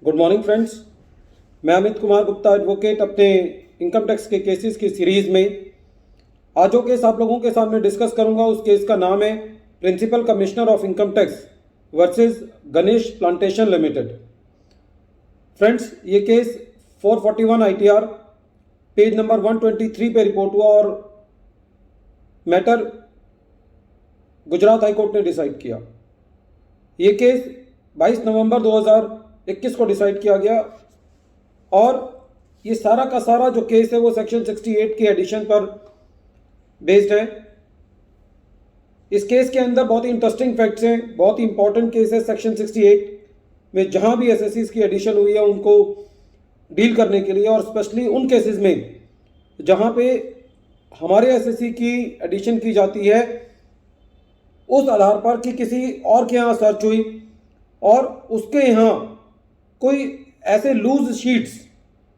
Good morning friends. मैं Amit Kumar Gupta advocate अपने income tax के केसेस की सीरीज़ में आज जो केस आप लोगों के सामने डिस्कस करूंगा उस केस का नाम है principal commissioner of income tax versus Ganesh plantation limited. Friends, ये केस 441 ITR पेज नंबर 123 पे रिपोर्ट हुआ और मैटर गुजरात हाई कोर्ट ने डिसाइड किया। ये केस 22 नवंबर 2021 को डिसाइड किया गया और ये सारा का सारा जो केस है वो सेक्शन 68 की एडिशन पर बेस्ड है। इस केस के अंदर बहुत ही इंटरेस्टिंग फैक्ट्स हैं, बहुत ही इंपॉर्टेंट केस है। सेक्शन 68 में जहां भी एसएससीज की एडिशन हुई है उनको डील करने के लिए और स्पेशली उन केसेस में जहां पे हमारे एसएससी की एडिशन की जाती है उस आधार पर कि किसी और के यहाँ सर्च हुई और उसके यहाँ कोई ऐसे लूज शीट्स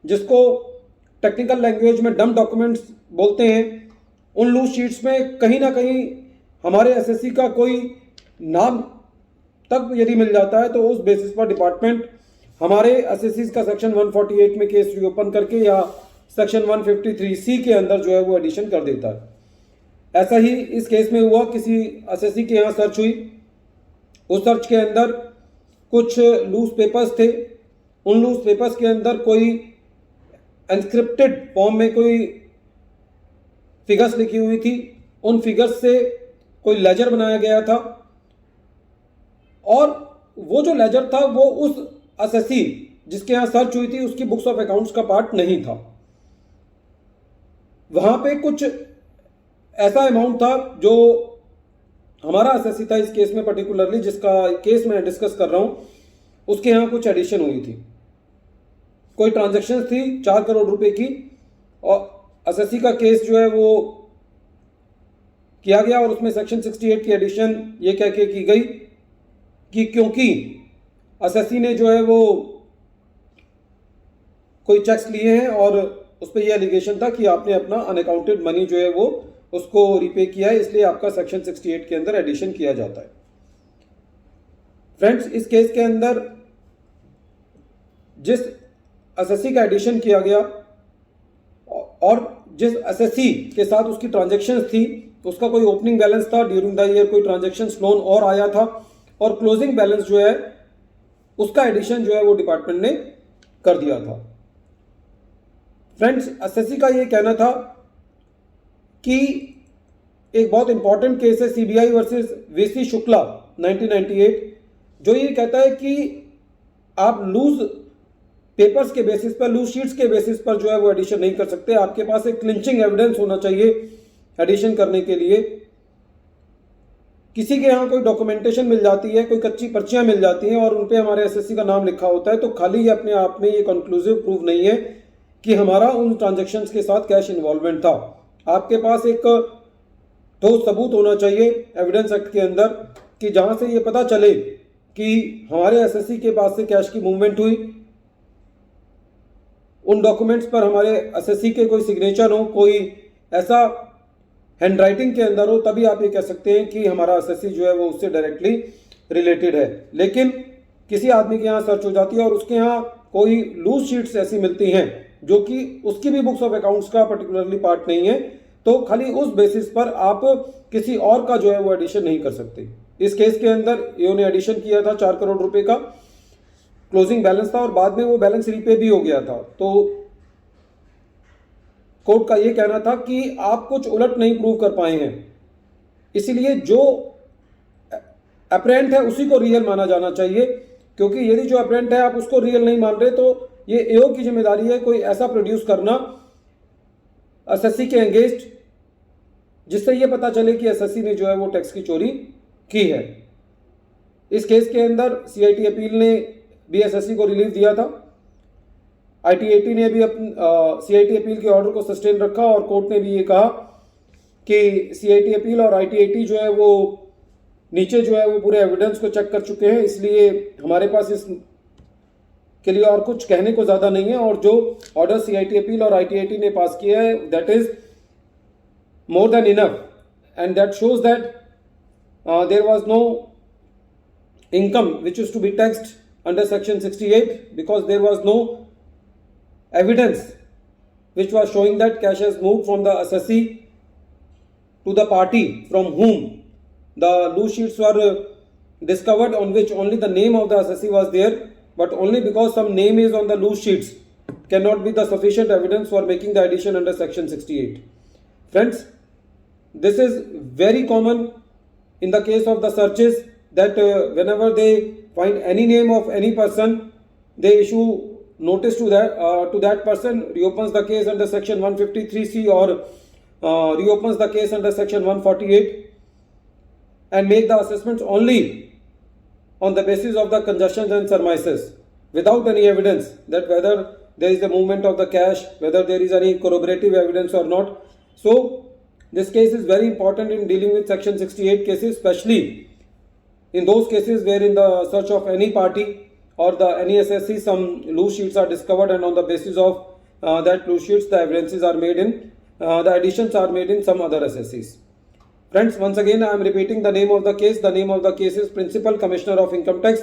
जिसको टेक्निकल लैंग्वेज में डम डॉक्यूमेंट्स बोलते हैं, उन लूज शीट्स में कहीं ना कहीं हमारे एसएससी का कोई नाम तक यदि मिल जाता है तो उस बेसिस पर डिपार्टमेंट हमारे एसएससी का सेक्शन 148 में केस रीओपन करके या सेक्शन 153C के अंदर जो है वो एडिशन कर देता है। ऐसा ही इस केस में हुआ, किसी एसएससी के यहाँ सर्च हुई, उस सर्च के अंदर कुछ लूज पेपर्स थे, उन लूज पेपर्स के अंदर कोई एनक्रिप्टेड फॉर्म में कोई फिगर्स लिखी हुई थी, उन फिगर्स से कोई लेजर बनाया गया था और वो जो लेजर था वो उस एसएससी जिसके यहाँ सर्च हुई थी उसकी बुक्स ऑफ अकाउंट्स का पार्ट नहीं था। वहां पे कुछ ऐसा अमाउंट था जो हमारा एसएससी था इस केस में पर्टिकुलरली, जिसका केस मैं डिस्कस कर रहा हूं, उसके यहाँ कुछ एडिशन हुई थी, कोई ट्रांजैक्शंस थी 4 करोड़ रुपए की और एसएससी का केस जो है वो किया गया और उसमें सेक्शन 68 की एडिशन ये कह के की गई कि क्योंकि एसएससी ने जो है वो कोई चेक्स लिए हैं और उस पर यह एलिगेशन था कि आपने अपना अनअकाउंटेड मनी जो है वो उसको रिपे किया है, इसलिए आपका सेक्शन 68 के अंदर एडिशन किया जाता है। फ्रेंड्स, इस केस के अंदर जिस एसएससी का एडिशन किया गया और जिस एसएससी के साथ उसकी ट्रांजैक्शंस थी उसका कोई ओपनिंग बैलेंस था, ड्यूरिंग द ईयर कोई ट्रांजैक्शंस लोन और आया था और क्लोजिंग बैलेंस जो है उसका एडिशन जो है वो डिपार्टमेंट ने कर दिया था। फ्रेंड्स, एसएससी का ये कहना था कि एक बहुत इंपॉर्टेंट केस है सीबीआई वर्सेस वीसी शुक्ला 1998, जो ये कहता है कि आप लूज पेपर्स के बेसिस पर, लूज शीट्स के बेसिस पर जो है वो एडिशन नहीं कर सकते। आपके पास एक क्लिंचिंग एविडेंस होना चाहिए एडिशन करने के लिए। किसी के यहाँ कोई डॉक्यूमेंटेशन मिल जाती है, कोई कच्ची पर्चियां मिल जाती हैं और उन पे हमारे एसएससी का नाम लिखा होता है, तो खाली ये अपने आप में ये कंक्लूसिव प्रूफ नहीं है कि हमारा उन ट्रांजैक्शंस के साथ कैश इन्वॉल्वमेंट था। आपके पास एक ठोस सबूत होना चाहिए एविडेंस एक्ट के अंदर कि जहां से ये पता चले कि हमारे एसएससी के पास से कैश की मूवमेंट हुई, उन डॉक्यूमेंट्स पर हमारे एसएससी के कोई सिग्नेचर हो, कोई ऐसा हैंडराइटिंग के अंदर हो, तभी आप ये कह सकते हैं कि हमारा एसएससी जो है वो उससे डायरेक्टली रिलेटेड है। लेकिन किसी आदमी के यहाँ सर्च हो जाती है और उसके यहाँ कोई लूज शीट्स ऐसी मिलती हैं जो कि उसकी भी बुक्स ऑफ अकाउंट्स का पर्टिकुलरली पार्ट नहीं है, तो खाली उस बेसिस पर आप किसी और का जो है वो एडिशन नहीं कर सकते। इस केस के अंदर इन्होंने एडिशन किया था 4 करोड़ रुपए का, क्लोजिंग बैलेंस था और बाद में वो बैलेंस रीपे भी हो गया था। तो कोर्ट का ये कहना था कि आप कुछ उलट नहीं प्रूव कर पाए हैं, इसीलिए जो अपरेंट है उसी को रियल माना जाना चाहिए, क्योंकि यदि जो अपरेंट है आप उसको रियल नहीं मान रहे तो ये एओ की जिम्मेदारी है कोई ऐसा प्रोड्यूस करना एसएससी के एंगेस्ट जिससे ये पता चले कि एसएससी ने जो है वो टैक्स की चोरी की है। इस केस के अंदर सीआईटी अपील ने भी एसएससी को रिलीफ दिया था। आईटीएटी ने भी सीआईटी अपील के ऑर्डर को सस्टेन रखा और कोर्ट ने भी ये कहा कि सीआईटी अपील और आईटीएटी जो है वो नीचे जो है वो पूरे एविडेंस को चेक कर चुके हैं, इसलिए हमारे पास इस के लिए और कुछ कहने को ज्यादा नहीं है। और जो ऑर्डर सीआईटी अपील और आईटीएटी ने पास किया है that is more than enough and that shows that there was no income which is to be taxed under section 68 because there was no evidence which was showing that cash has moved from the assessee to the party from whom the loose sheets were discovered, on which only the name of the assessee was there, but only because some name is on the loose sheets cannot be the sufficient evidence for making the addition under section 68. Friends, this is very common in the case of the searches that whenever they find any name of any person, they issue notice to that person, reopens the case under section 153C or reopens the case under section 148 and make the assessments only on the basis of the conjectures and surmises without any evidence that whether there is a movement of the cash, whether there is any corroborative evidence or not. So this case is very important in dealing with section 68 cases, especially in those cases where in the search of any party or the any assessee some loose sheets are discovered, and on the basis of that loose sheets the evidences are made in the additions are made in some other assessees. Friends, once again I am repeating the name of the case. The name of the case is Principal Commissioner of Income Tax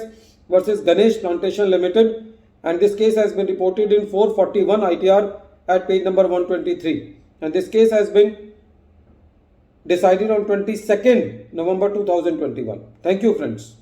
versus Ganesh Plantation Limited, and this case has been reported in 441 ITR at page number 123, and this case has been decided on 22nd November 2021. Thank you, friends.